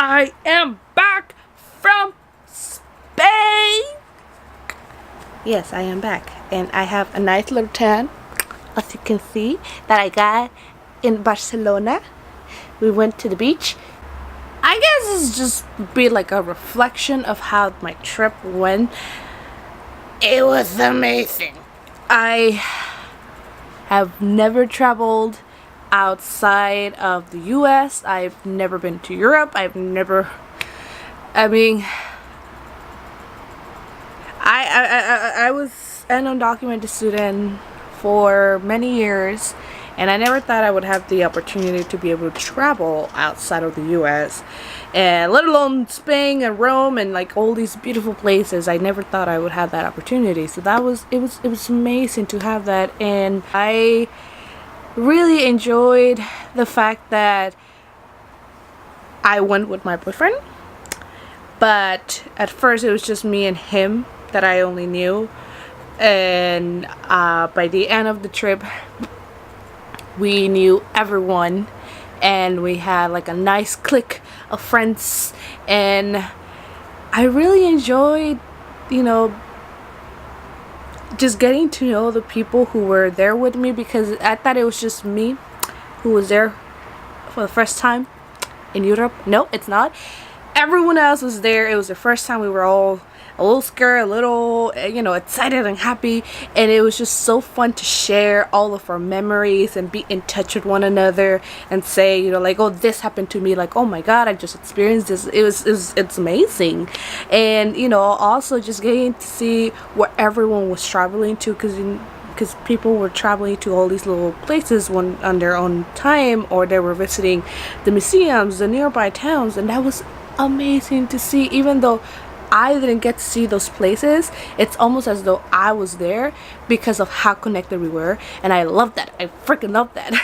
I am back from Spain. Yes, I am back, and I have a nice little tan, as you can see, that I got in Barcelona. We went to the beach. I guess it's just be like a reflection of how my trip went. It was amazing. I have never traveled outside of the US. I've never been to Europe. I mean, I was an undocumented student for many years, and I never thought I would have the opportunity to be able to travel outside of the US, and let alone Spain and Rome and like all these beautiful places. I never thought I would have that opportunity. So it was amazing to have that, and I really enjoyed the fact that I went with my boyfriend, but at first it was just me and him that I only knew, and by the end of the trip we knew everyone, and we had like a nice clique of friends, and I really enjoyed, just getting to know the people who were there with me, because I thought it was just me who was there for the first time in Europe. No, it's not. Everyone else was there. It was the first time. We were all a little scared, a little, excited and happy, and it was just so fun to share all of our memories and be in touch with one another and say, like, oh, this happened to me, like, oh my god, I just experienced this. It's amazing. And also just getting to see what everyone was traveling to, because people were traveling to all these little places on their own time, or they were visiting the museums, the nearby towns, and that was amazing to see. Even though I didn't get to see those places, it's almost as though I was there because of how connected we were, and I love that. I freaking love that.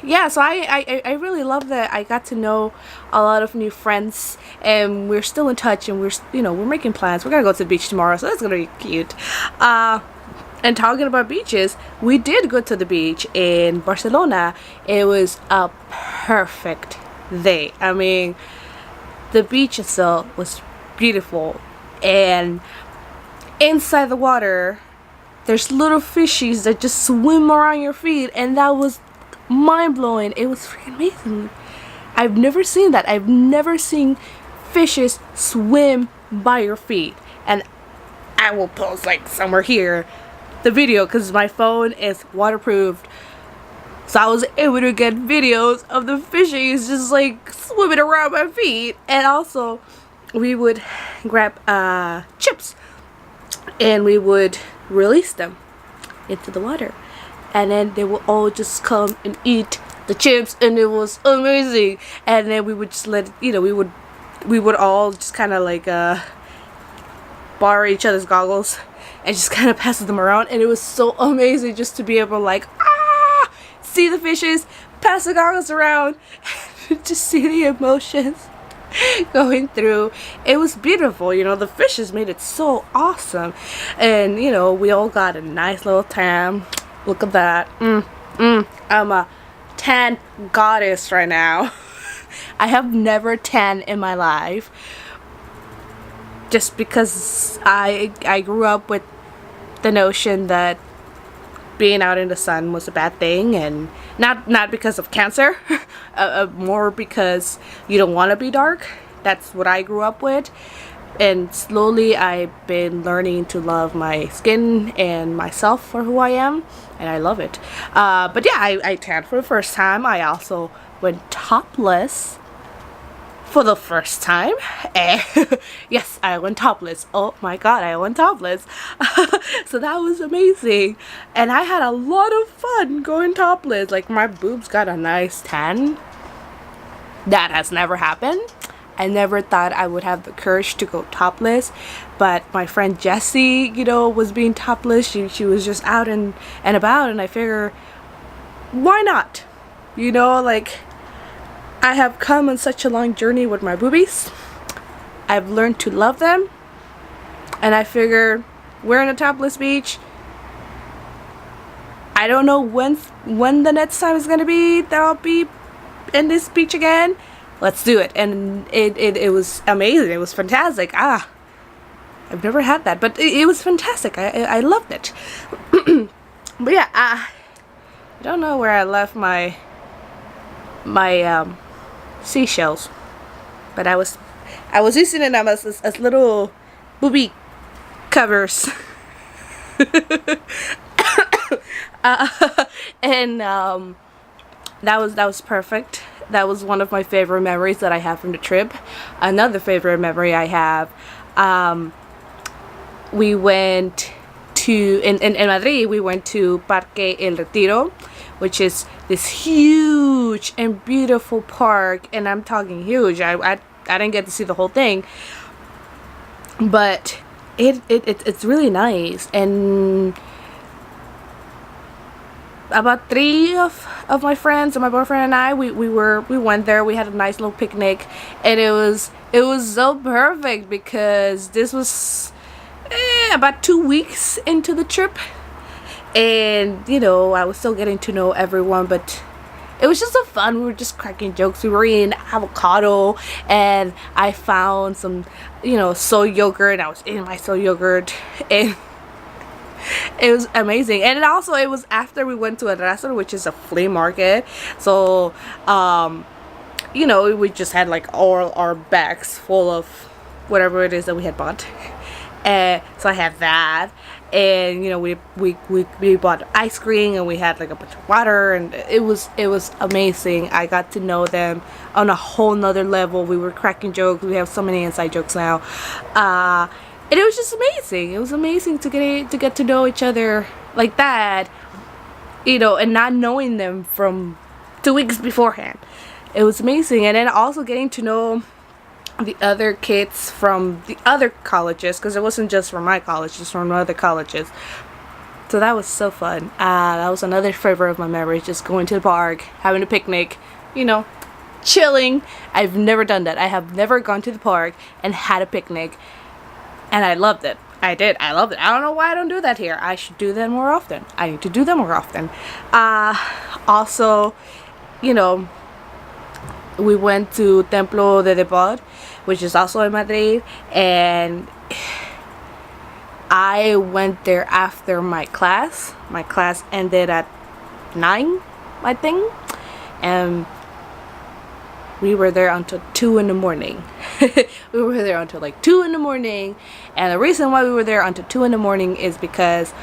Yeah, so I really love that I got to know a lot of new friends, and we're still in touch, and we're making plans. We're gonna go to the beach tomorrow, so that's gonna be cute. And talking about beaches, we did go to the beach in Barcelona. It was a perfect day. I mean, the beach itself was beautiful, and inside the water there's little fishies that just swim around your feet, and that was mind-blowing. It was freaking amazing. I've never seen that. I've never seen fishes swim by your feet, and I will post like somewhere here the video, because my phone is waterproofed, so I was able to get videos of the fishies just like swimming around my feet. And also we would grab chips, and we would release them into the water, and then they will all just come and eat the chips, and it was amazing. And then we would just we would all just kind of like borrow each other's goggles and just kind of pass them around, and it was so amazing just to be able to like see the fishes, pass the goggles around, and just see the emotions going through. It was beautiful. The fishes made it so awesome, and we all got a nice little tan. Look at that. I'm a tan goddess right now. I have never tan in my life, just because I grew up with the notion that being out in the sun was a bad thing, and not because of cancer, more because you don't want to be dark. That's what I grew up with, and slowly I've been learning to love my skin and myself for who I am, and I love it. But yeah, I tanned for the first time. I also went topless for the first time. Yes, I went topless. Oh my god, I went topless. So that was amazing, and I had a lot of fun going topless. Like, my boobs got a nice tan. That has never happened. I never thought I would have the courage to go topless, but my friend Jessie, was being topless. She was just out and about, and I figure, why not? Like, I have come on such a long journey with my boobies. I've learned to love them, and I figure we're in a topless beach. I don't know when the next time is gonna be that I'll be this beach again, let's do it. And it was amazing. It was fantastic. I've never had that, but it was fantastic. I loved it. But yeah, I don't know where I left my seashells, but I was using them as little booby covers. And that was perfect. That was one of my favorite memories that I have from the trip. Another favorite memory I have, we went to in Madrid. We went to Parque El Retiro, which is this huge and beautiful park, and I'm talking huge. I didn't get to see the whole thing, but it's really nice. And about 3 of my friends and my boyfriend and I, we went there. We had a nice little picnic, and it was so perfect because this was about 2 weeks into the trip, and I was still getting to know everyone, but it was just so fun. We were just cracking jokes. We were eating avocado, and I found some soy yogurt, and I was eating my soy yogurt, and it was amazing. And it was after we went to a restaurant, which is a flea market. So we just had like all our bags full of whatever it is that we had bought. So I had that, and we bought ice cream, and we had like a bunch of water, and it was amazing. I got to know them on a whole nother level. We were cracking jokes. We have so many inside jokes now, and it was just amazing. It was amazing to get to know each other like that, and not knowing them from 2 weeks beforehand. It was amazing. And then also getting to know the other kids from the other colleges, because it wasn't just from my college, just from other colleges. So that was so fun. That was another favorite of my memories, just going to the park, having a picnic, chilling. I've never done that. I have never gone to the park and had a picnic, and I loved it. I did. I loved it. I don't know why I don't do that here. I should do that more often. I need to do that more often. Also, we went to Templo de Depot, which is also in Madrid, and I went there after my class. My class ended at 9, I think, and we were there until 2 in the morning. We were there until like 2 in the morning, and the reason why we were there until 2 in the morning is because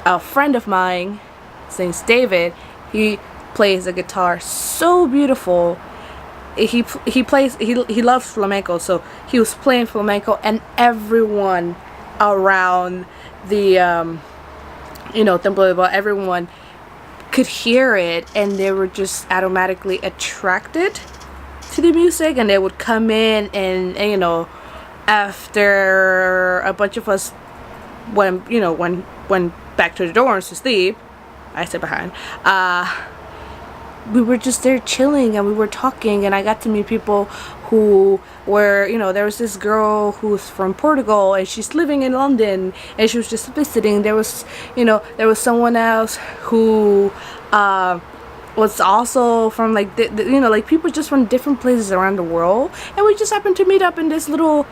a friend of mine, his name's David, he plays the guitar so beautiful. He loves flamenco, so he was playing flamenco, and everyone around the Templo de Depot, everyone could hear it, and they were just automatically attracted to the music, and they would come in, and after a bunch of us went back to the dorms to sleep, I stayed behind. We were just there chilling, and we were talking, and I got to meet people who were, there was this girl who's from Portugal, and she's living in London, and she was just visiting. There was someone else who was also from like like people just from different places around the world, and we just happened to meet up in this little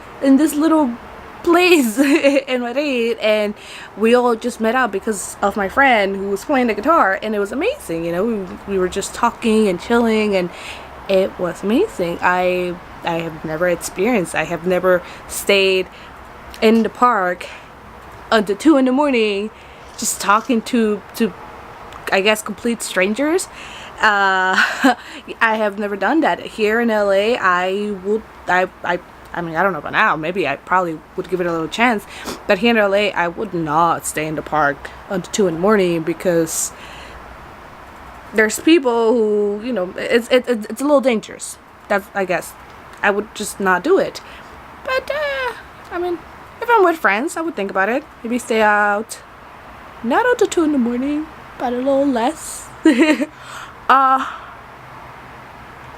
place in Madrid, and we all just met up because of my friend who was playing the guitar, and it was amazing. We were just talking and chilling, and it was amazing. I have never experienced, I have never stayed in the park until 2 in the morning just talking to I guess complete strangers. I have never done that. Here in LA, I mean, I don't know about now. Maybe I probably would give it a little chance. But here in LA, I would not stay in the park until 2 in the morning, because there's people who, it's a little dangerous. I guess I would just not do it. But I mean, if I'm with friends, I would think about it. Maybe stay out, not until 2 in the morning, but a little less.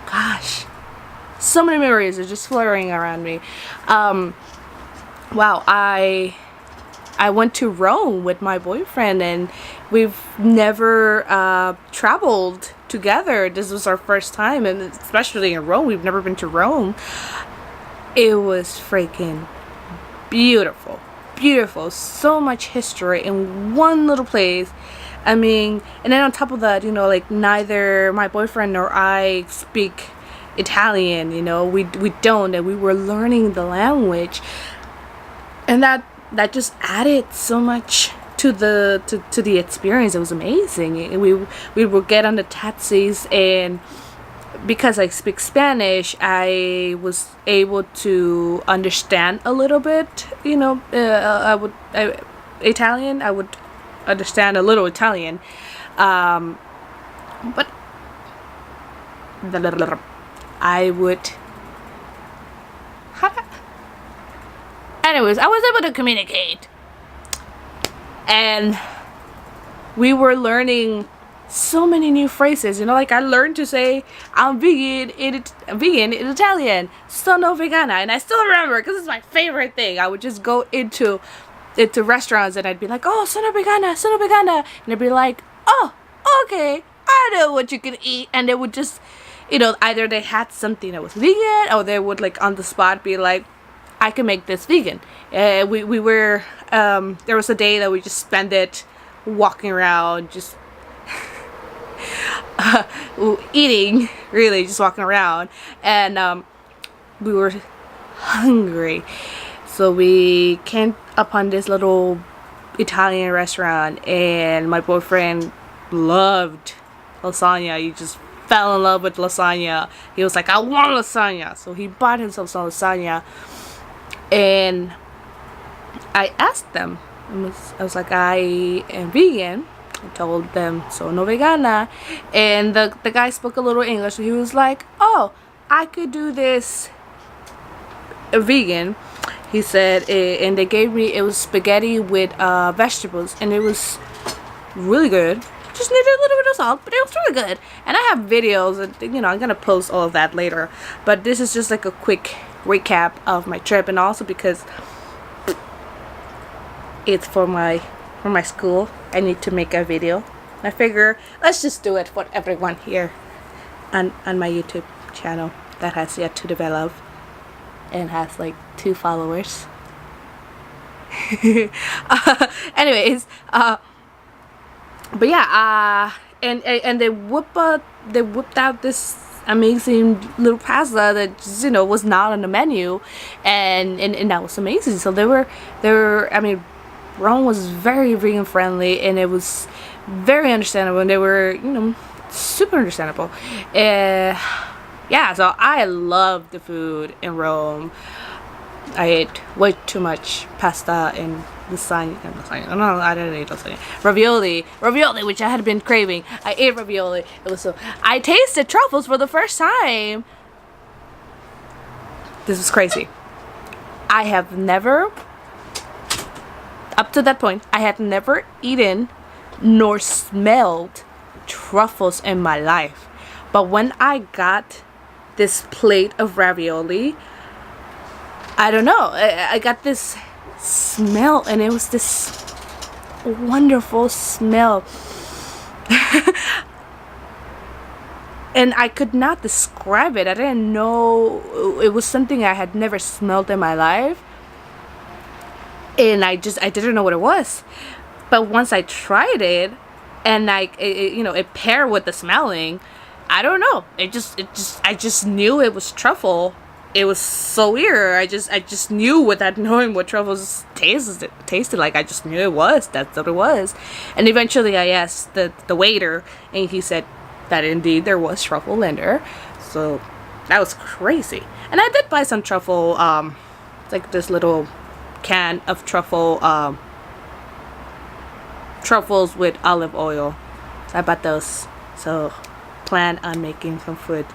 Gosh. So many memories are just fluttering around me. Wow, I went to Rome with my boyfriend, and we've never traveled together. This was our first time, and especially in Rome. We've never been to Rome. It was freaking beautiful. Beautiful. So much history in one little place. I mean, and then on top of that, you know, like neither my boyfriend nor I speak Italian, you know, we don't, and we were learning the language, and that just added so much to the experience. It was amazing. We would get on the taxis, and because I speak Spanish, I was able to understand a little bit, you know. Italian, I would understand a little Italian, but I would. Anyways, I was able to communicate, and we were learning so many new phrases. You know, like I learned to say I'm vegan in Italian, sono vegana, and I still remember because it's my favorite thing. I would just go into restaurants and I'd be like, oh, sono vegana, and they'd be like, oh, okay, I know what you can eat, and they would just, you know, either they had something that was vegan, or they would like on the spot be like, I can make this vegan. We were there was a day that we just spent it walking around, just eating, really just walking around, and we were hungry, so we came upon this little Italian restaurant, and my boyfriend loved lasagna. He just fell in love with lasagna. He was like, I want lasagna, so he bought himself some lasagna. And I asked them, I was like, I am vegan. I told them, sono vegana. And the guy spoke a little English. So he was like, oh, I could do this vegan. He said, and they gave me, it was spaghetti with vegetables. And it was really good. Just needed a little bit of salt, but it was really good. And I have videos, and, you know, I'm going to post all of that later. But this is just like a quick recap of my trip, and also because it's for my school, I need to make a video. I figure let's just do it for everyone here on my YouTube channel that has yet to develop and has like 2 followers. Anyways, but yeah, and they whipped out this amazing little pasta that just, you know, was not on the menu, and that was amazing. So they were I mean, Rome was very vegan friendly, and it was very understandable, and they were, you know, super understandable. Yeah, so I loved the food in Rome. I ate way too much pasta and lasagna. No, I didn't eat lasagna. Ravioli, which I had been craving. I ate ravioli. It was so. I tasted truffles for the first time. This was crazy. I have never, up to that point, I had never eaten nor smelled truffles in my life. But when I got this plate of ravioli, I don't know, I got this smell, and it was this wonderful smell. And I could not describe it. I didn't know, it was something I had never smelled in my life, and I didn't know what it was. But once I tried it, and it paired with the smelling, I don't know, I just knew it was truffle. It was so weird. I just knew without knowing what truffles tasted like. I just knew it was. That's what it was. And eventually I asked the waiter, and he said that indeed there was truffle in there. So that was crazy. And I did buy some truffle, like this little can of truffles with olive oil. I bought those. So plan on making some food.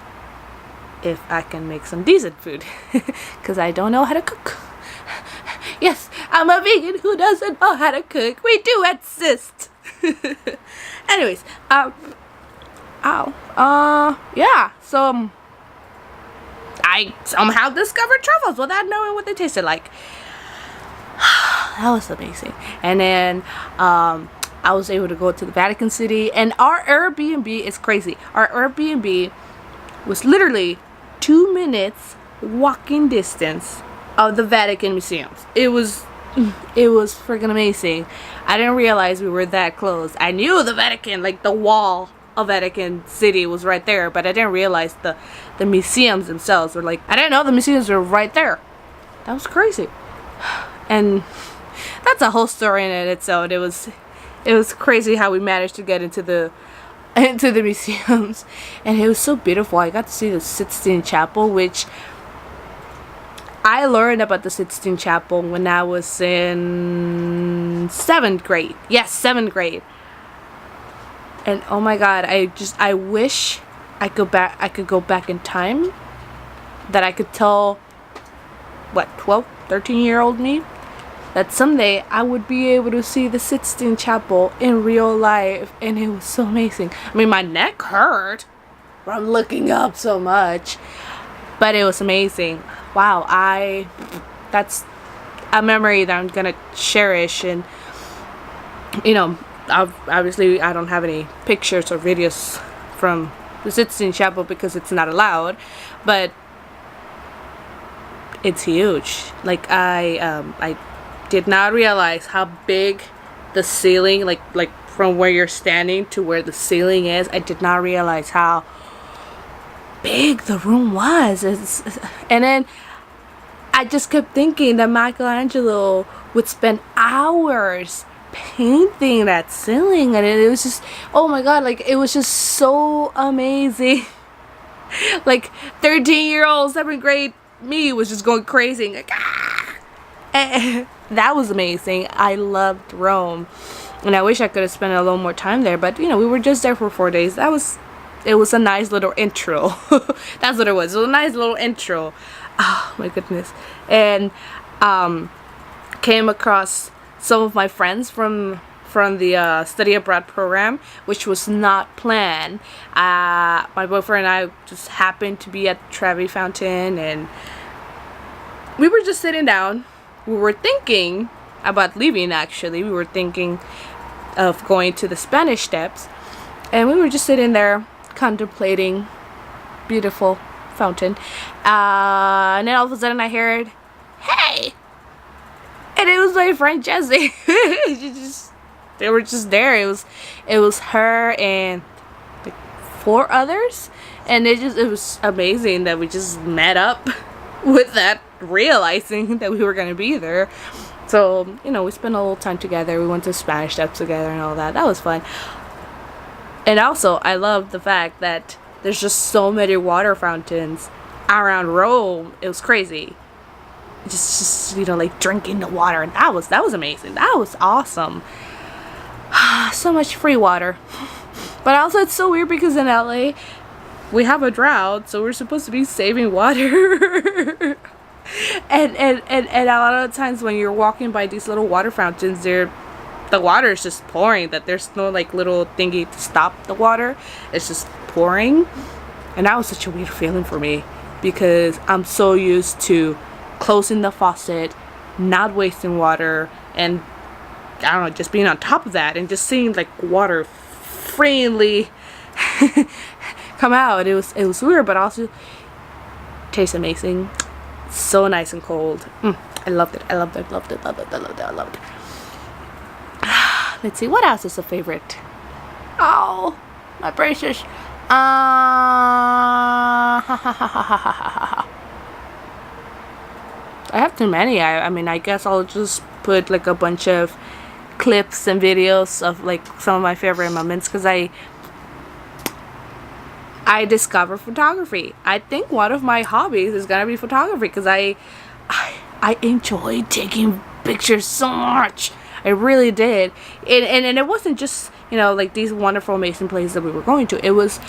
If I can make some decent food, because I don't know how to cook. Yes, I'm a vegan who doesn't know how to cook. We do exist. Anyways, yeah. So I somehow discovered truffles without knowing what they tasted like. That was amazing. And then I was able to go to the Vatican City, and our Airbnb is crazy. Our Airbnb was literally 2 minutes walking distance of the Vatican museums. It was freaking amazing. I didn't realize we were that close. I knew the Vatican, like the wall of Vatican City was right there, but I didn't realize the museums themselves were like, I didn't know the museums were right there. That was crazy. And that's a whole story in itself. It was crazy how we managed to get into the museums, and it was so beautiful. I got to see the Sistine Chapel, which I learned about the Sistine Chapel when I was in 7th grade. Yes, 7th grade. And oh my god, I wish I could go back in time, that I could tell, what, 12, 13-year-old me, that someday I would be able to see the Sistine Chapel in real life. And it was so amazing. I mean, my neck hurt from looking up so much, but it was amazing. Wow, that's a memory that I'm gonna cherish. And you know, obviously I don't have any pictures or videos from the Sistine Chapel because it's not allowed, but it's huge. Like I did not realize how big the ceiling, like from where you're standing to where the ceiling is. I did not realize how big the room was. And then I just kept thinking that Michelangelo would spend hours painting that ceiling, and it was just, oh my god, like it was just so amazing. Like 13-year-old 7th grade me was just going crazy, like that was amazing. I loved Rome, and I wish I could have spent a little more time there, but you know, we were just there for 4 days. It was a nice little intro. That's what it was. It was a nice little intro. Oh my goodness. And came across some of my friends from the study abroad program, which was not planned. My boyfriend and I just happened to be at Trevi Fountain, and we were just sitting down. We were thinking about leaving, actually. We were thinking of going to the Spanish Steps, and we were just sitting there contemplating beautiful fountain. And then all of a sudden I heard, "Hey!" And it was my friend Jessie. They were just there. It was her and like 4 others, and it was amazing that we just met up with that, realizing that we were gonna be there. So you know, we spent a little time together. We went to Spanish Steps together and all that. That was fun. And also, I love the fact that there's just so many water fountains around Rome. It was crazy. Just you know, like drinking the water, and that was amazing. That was awesome. So much free water. But also, it's so weird because in LA we have a drought, so we're supposed to be saving water. and a lot of times when you're walking by these little water fountains, the water is just pouring. That there's no like little thingy to stop the water. It's just pouring, and that was such a weird feeling for me because I'm so used to closing the faucet, not wasting water, and I don't know, just being on top of that and just seeing like water freely come out. It was weird, but also tastes amazing. So nice and cold. I loved it. I loved it. Loved it. Loved it. I loved it. I loved it. Let's see, what else is a favorite? Oh, my precious. I have too many. I mean, I guess I'll just put like a bunch of clips and videos of like some of my favorite moments, because I discovered photography. I think one of my hobbies is gonna be photography, because I enjoy taking pictures so much. I really did. And it wasn't just, you know, like these wonderful amazing places that we were going to. It was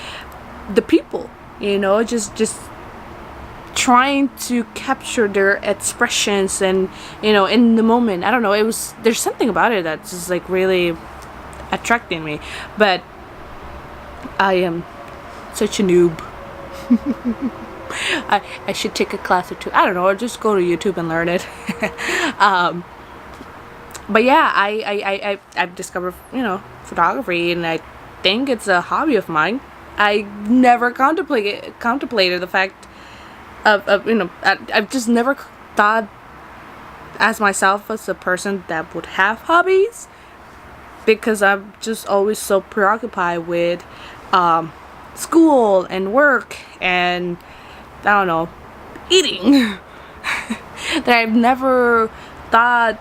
the people, you know, just trying to capture their expressions and, you know, in the moment. I don't know, there's something about it that's just like really attracting me. But I am such a noob. I should take a class or two. I don't know, or just go to YouTube and learn it. But yeah, I've discovered, photography, and I think it's a hobby of mine. I never contemplated the fact of I've just never thought as myself as a person that would have hobbies, because I'm just always so preoccupied with school and work and, I don't know, eating, that I've never thought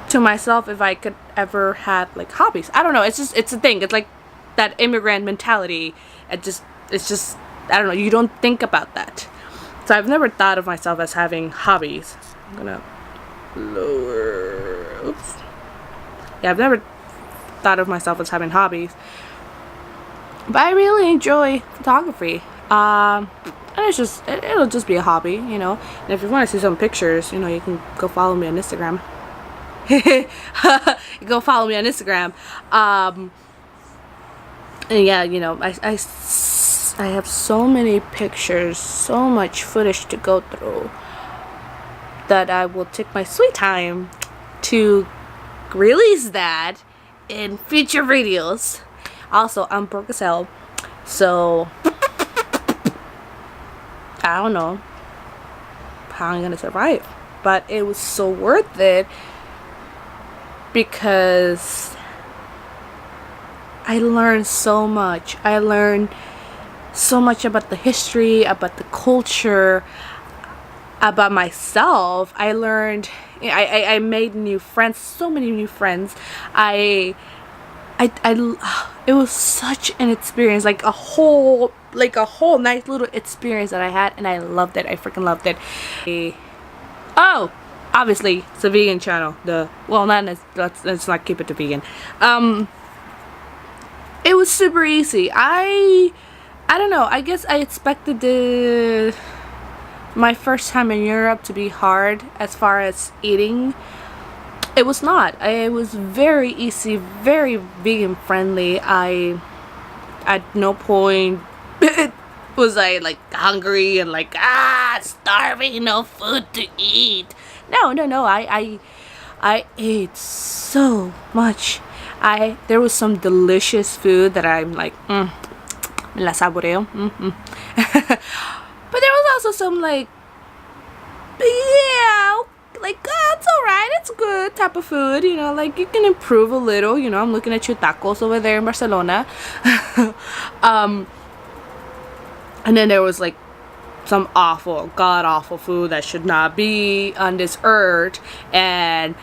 to myself if I could ever have like hobbies. I don't know. It's a thing. It's like that immigrant mentality. It's just I don't know. You don't think about that. So I've never thought of myself as having hobbies. I'm gonna lower. Oops. Yeah, I've never thought of myself as having hobbies. But I really enjoy photography. And it'll just be a hobby, And if you want to see some pictures, you can go follow me on Instagram. Go follow me on Instagram. And yeah, I have so many pictures, so much footage to go through, that I will take my sweet time to release that in future videos. Also, I'm broke as hell, so I don't know how I'm gonna survive, but it was so worth it, because I learned so much. I learned so much about the history, about the culture, about myself. I learned, I made new friends, so many new friends. It was such an experience, like a whole nice little experience that I had, and I loved it. I freaking loved it. Oh, obviously it's a vegan channel. Let's not keep it to vegan. It was super easy. I don't know. I guess I expected my first time in Europe to be hard as far as eating. It was not. It was very easy, very vegan friendly. At no point was I like hungry and like starving, no food to eat. No. I ate so much. There was some delicious food that I'm like, la saboreo. But there was also some like, yeah, like, it's alright, it's good type of food, like you can improve a little, I'm looking at your tacos over there in Barcelona. And then there was like some awful, god awful food that should not be on this earth, and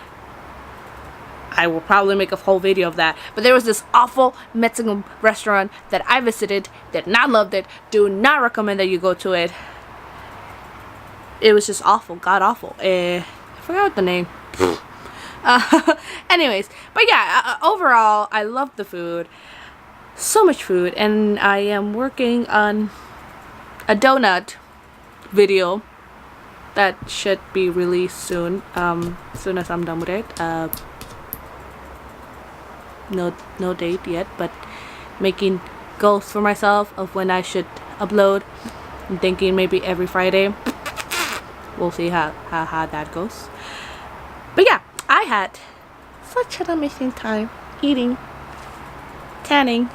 I will probably make a whole video of that. But there was this awful Mexican restaurant that I visited, did not love it, do not recommend that you go to it. It was just awful, god awful. I forgot the name. Anyways, but yeah, overall, I love the food. So much food, and I am working on a donut video that should be released soon. Soon as I'm done with it. No date yet, but making goals for myself of when I should upload. I'm thinking maybe every Friday. We'll see how that goes. But yeah, I had such an amazing time eating, tanning.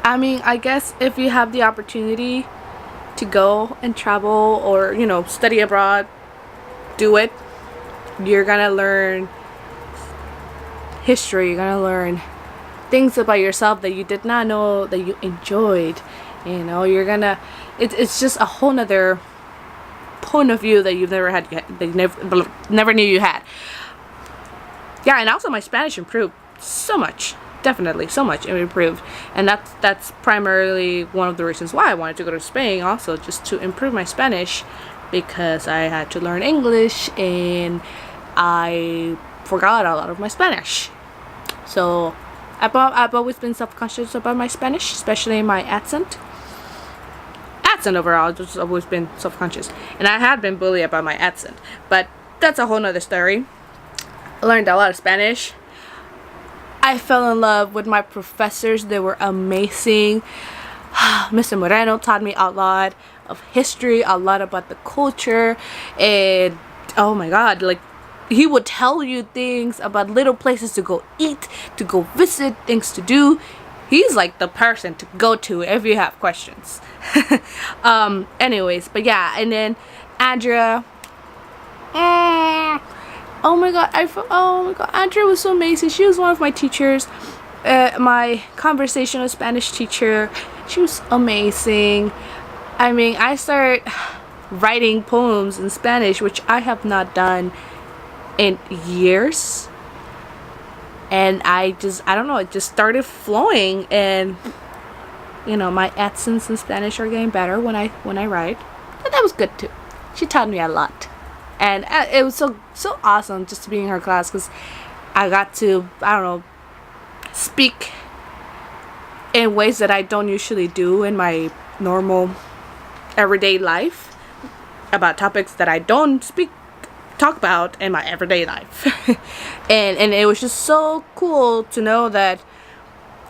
I mean, I guess if you have the opportunity to go and travel or, study abroad, do it. You're gonna learn history. You're gonna learn things about yourself that you did not know that you enjoyed. You're gonna, it's just a whole nother point of view that you've never had, that you never knew you had. Yeah, and also my Spanish improved so much. Definitely so much improved, and that's primarily one of the reasons why I wanted to go to Spain, also just to improve my Spanish, because I had to learn English and forgot a lot of my Spanish. So I've always been self-conscious about my Spanish, especially my accent overall. I've just always been self-conscious, and I had been bullied about my accent, but that's a whole nother story. I learned a lot of Spanish. I fell in love with my professors. They were amazing. Mr. Moreno taught me a lot of history, a lot about the culture, and Oh my god, like he would tell you things about little places to go eat, to go visit, things to do. He's like the person to go to if you have questions. Anyways, but yeah, and then Andrea. Oh my god, oh my god, Andrea was so amazing. She was one of my teachers, my conversational Spanish teacher. She was amazing. I mean, I started writing poems in Spanish, which I have not done in years. And I don't know, it just started flowing, and my accents in Spanish are getting better when I write. And that was good too. She taught me a lot. And it was so awesome just to be in her class, because I got to, I don't know, speak in ways that I don't usually do in my normal everyday life, about topics that I don't talk about in my everyday life. and it was just so cool to know that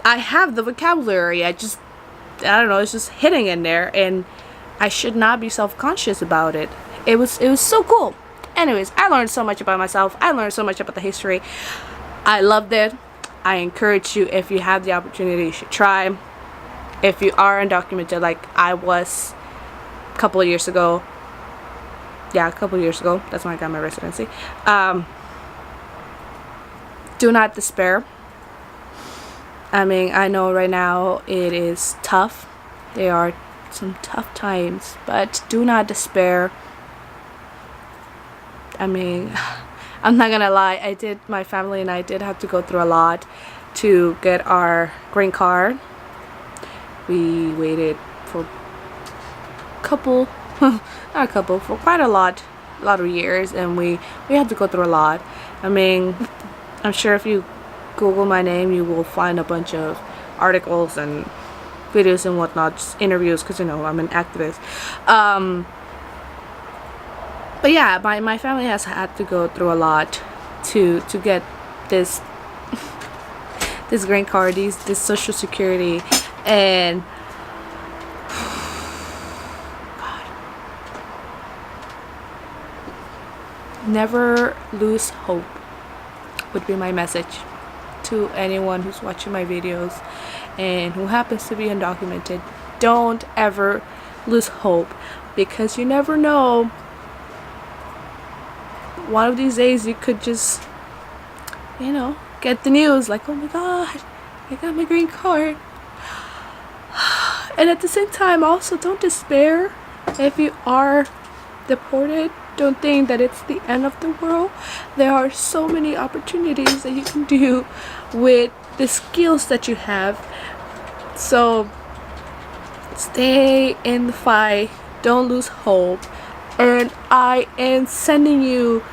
I have the vocabulary. I don't know, it's just hitting in there, and I should not be self-conscious about it. It was so cool. Anyways, I learned so much about myself. I learned so much about the history. I loved it. I encourage you, if you have the opportunity, you should try. If you are undocumented like I was a couple of years ago, that's when I got my residency, do not despair. I mean, I know right now it is tough. There are some tough times, but do not despair. I mean, I'm not gonna lie, my family and I did have to go through a lot to get our green card. We waited for for quite a lot of years, and we had to go through a lot. I mean, I'm sure if you Google my name, you will find a bunch of articles and videos and whatnot, just interviews, because I'm an activist. But yeah, my family has had to go through a lot to get this this green card, this social security, and God, never lose hope would be my message to anyone who's watching my videos and who happens to be undocumented. Don't ever lose hope, because you never know. One of these days you could just, get the news like, oh my god, I got my green card. And at the same time, also, don't despair if you are deported. Don't think that it's the end of the world. There are so many opportunities that you can do with the skills that you have. So stay in the fight. Don't lose hope. And I am sending you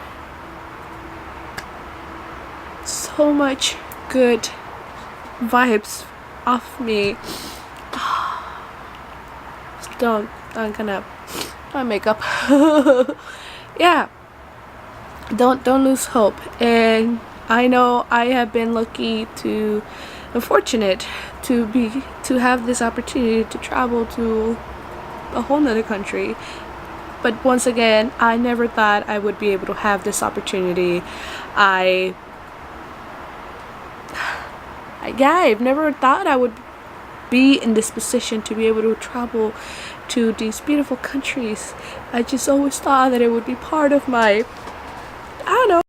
so much good vibes off me. Don't gonna my makeup. Yeah, don't lose hope. And I know I have been fortunate to have this opportunity to travel to a whole nother country. But once again, I never thought I would be able to have this opportunity. I've never thought I would be in this position to be able to travel to these beautiful countries. I just always thought that it would be part of my, I don't know,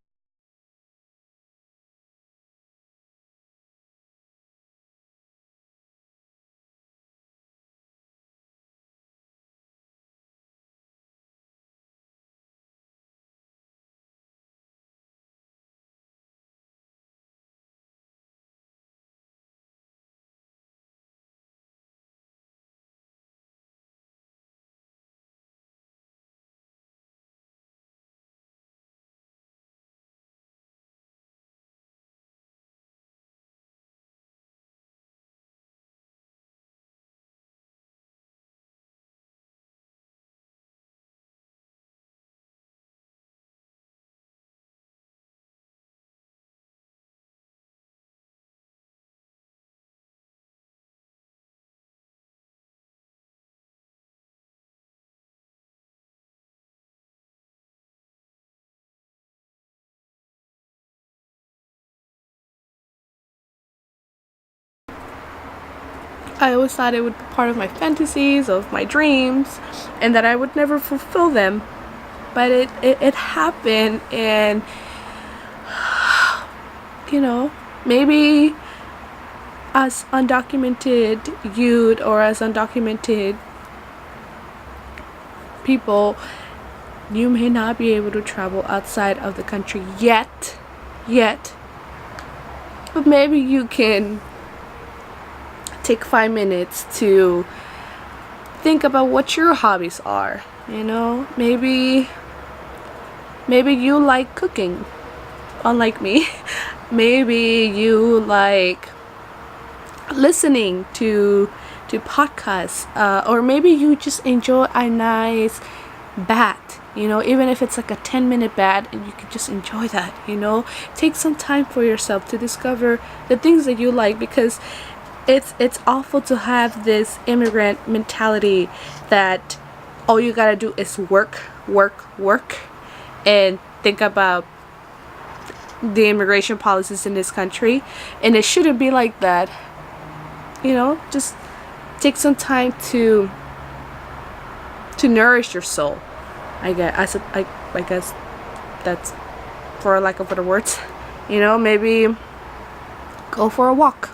I always thought it would be part of my fantasies, of my dreams, and that I would never fulfill them. But it happened, and maybe as undocumented youth or as undocumented people, you may not be able to travel outside of the country yet, but maybe you can take 5 minutes to think about what your hobbies are. Maybe you like cooking, unlike me. Maybe you like listening to podcasts, or maybe you just enjoy a nice bath, even if it's like a 10-minute bath, and you can just enjoy that. Take some time for yourself to discover the things that you like, because it's awful to have this immigrant mentality that all you gotta do is work, and think about the immigration policies in this country. And it shouldn't be like that. Just take some time to nourish your soul. I guess that's, for lack of better words. Maybe go for a walk,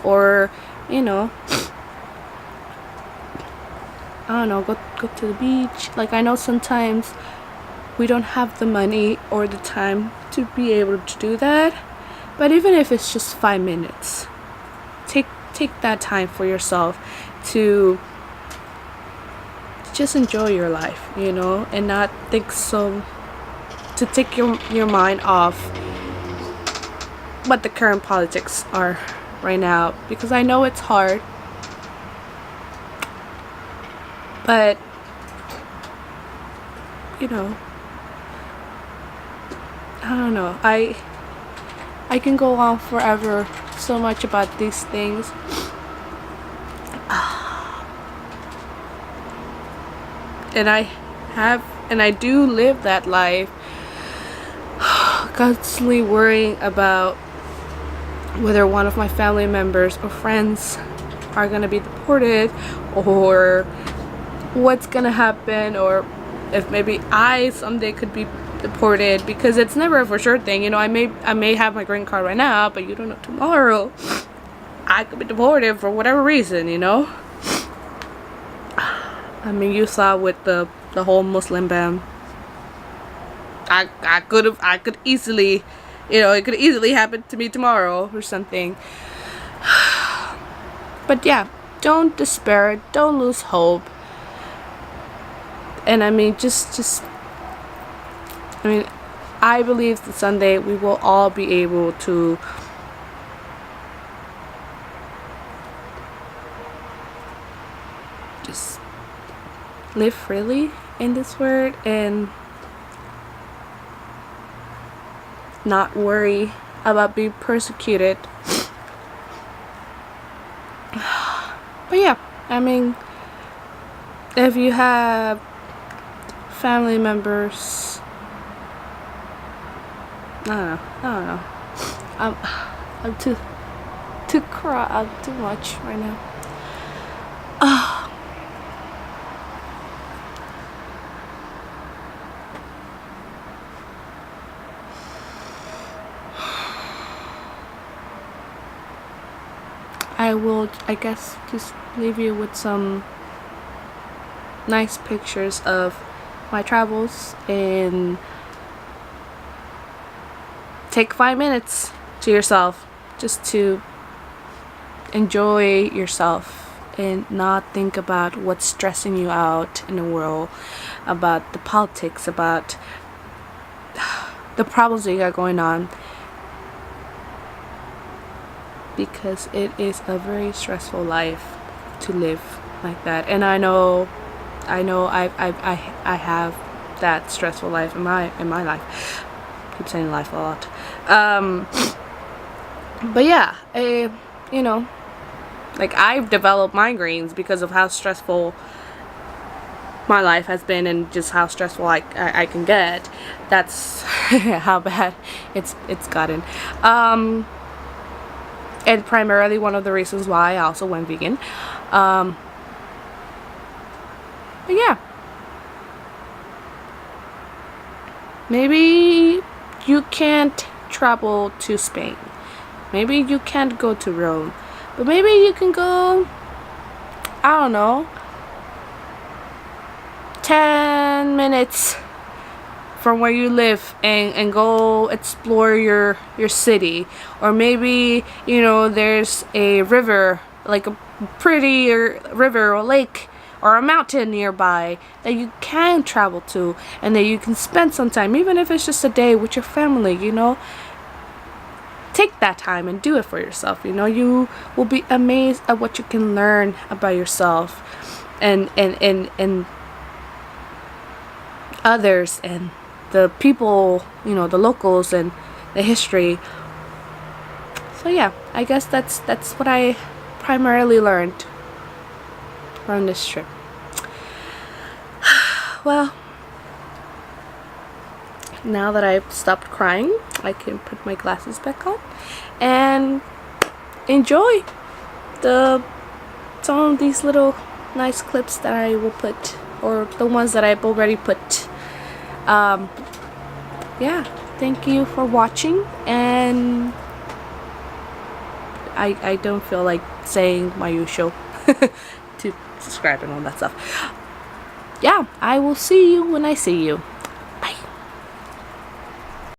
or I don't know, go to the beach. Like, I know sometimes we don't have the money or the time to be able to do that, but even if it's just 5 minutes, take that time for yourself to just enjoy your life, and not think so, to take your mind off what the current politics are right now, because I know it's hard, but I don't know, I can go on forever so much about these things. And I do live that life, constantly worrying about whether one of my family members or friends are gonna be deported, or what's gonna happen, or if maybe I someday could be deported, because it's never a for sure thing. I may have my green card right now, but you don't know, tomorrow I could be deported for whatever reason. I mean, you saw with the whole Muslim ban. I could easily, it could easily happen to me tomorrow or something. But yeah, don't despair, don't lose hope. And I mean, I believe that someday we will all be able to just live freely in this world and not worry about being persecuted. But yeah, I mean, if you have family members, I don't know. I'm too cry out too much right now. I will, I guess, just leave you with some nice pictures of my travels, and take 5 minutes to yourself just to enjoy yourself and not think about what's stressing you out in the world, about the politics, about the problems that you got going on, because it is a very stressful life to live like that. And I know I have that stressful life in my life. I keep saying life a lot. But yeah, like, I've developed migraines because of how stressful my life has been, and just how stressful I can get. That's how bad it's gotten. and primarily one of the reasons why I also went vegan. But yeah, maybe you can't travel to Spain, maybe you can't go to Rome, but maybe you can go, I don't know, 10 minutes from where you live and go explore your city. Or maybe, you know, there's a river, like a pretty river or lake or a mountain nearby that you can travel to and that you can spend some time, even if it's just a day, with your family, you know. Take that time and do it for yourself. You know, you will be amazed at what you can learn about yourself and others and the people, you know, the locals and the history. So yeah, I guess that's what I primarily learned from this trip. Well, now that I've stopped crying, I can put my glasses back on and enjoy some of these little nice clips that I will put, or the ones that I've already put. Yeah, thank you for watching, and I don't feel like saying my usual to subscribe and all that stuff. Yeah, I will see you when I see you.